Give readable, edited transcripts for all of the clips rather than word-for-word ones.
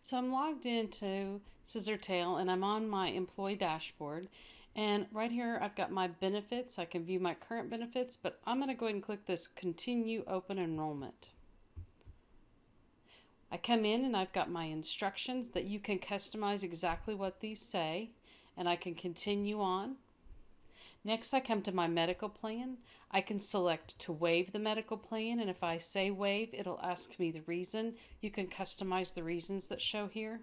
So I'm logged into Scissortail and I'm on my employee dashboard. And right here, I've got my benefits. I can view my current benefits, but I'm going to go ahead and click this Continue Open Enrollment. I come in and I've got my instructions that you can customize exactly what these say, and I can continue on. Next, I come to my medical plan. I can select to waive the medical plan, and if I say waive, it'll ask me the reason. You can customize the reasons that show here.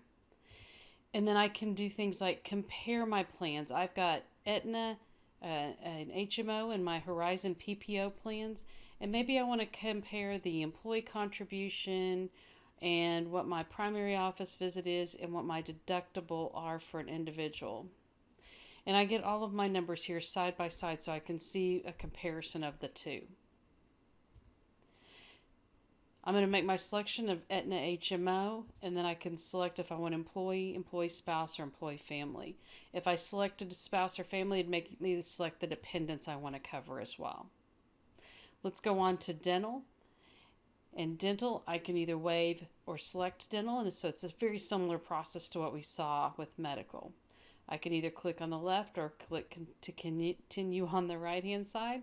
And then I can do things like compare my plans. I've got Aetna, an HMO, and my Horizon PPO plans. And maybe I want to compare the employee contribution and what my primary office visit is and what my deductible are for an individual. And I get all of my numbers here side by side so I can see a comparison of the two. I'm going to make my selection of Aetna HMO, and then I can select if I want employee, employee spouse, or employee family. If I selected a spouse or family, it'd make me select the dependents I want to cover as well. Let's go on to dental. And dental, I can either waive or select dental, and so it's a very similar process to what we saw with medical. I can either click on the left or click to continue on the right hand side.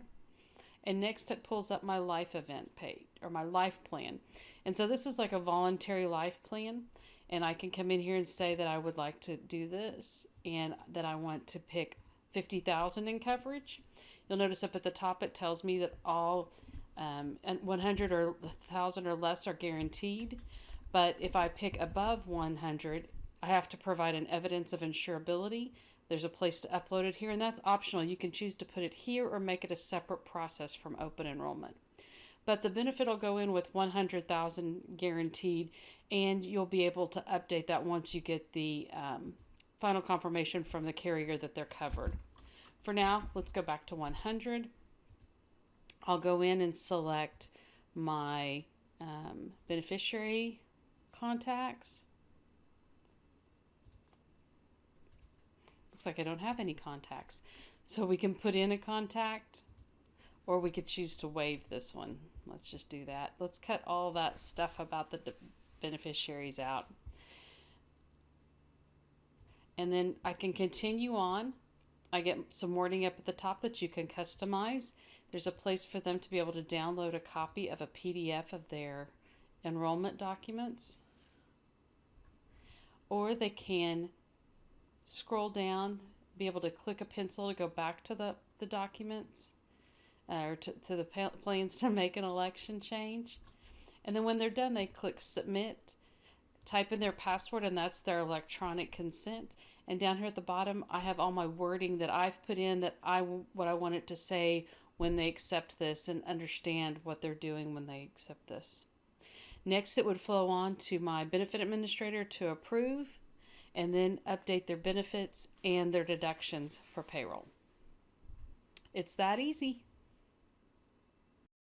And next it pulls up my life event page or my life plan. And so this is like a voluntary life plan. And I can come in here and say that I would like to do this and that I want to pick 50,000 in coverage. You'll notice up at the top it tells me that all 100 or 1,000 or less are guaranteed. But if I pick above 100, I have to provide an evidence of insurability. There's a place to upload it here, and that's optional. You can choose to put it here or make it a separate process from open enrollment. But the benefit will go in with 100,000 guaranteed, and you'll be able to update that once you get the final confirmation from the carrier that they're covered. For now, let's go back to 100. I'll go in and select my beneficiary contacts. Looks like I don't have any contacts. So we can put in a contact, or we could choose to waive this one. Let's just do that. Let's cut all that stuff about the beneficiaries out. And then I can continue on. I get some wording up at the top that you can customize. There's a place for them to be able to download a copy of a PDF of their enrollment documents. Or they can scroll down, be able to click a pencil to go back to the documents or to the plans to make an election change. And then when they're done, they click submit, type in their password, and that's their electronic consent. And down here at the bottom, I have all my wording that I've put in that what I want it to say when they accept this and understand what they're doing when they accept this. Next, it would flow on to my benefit administrator to approve and then update their benefits and their deductions for payroll. It's that easy.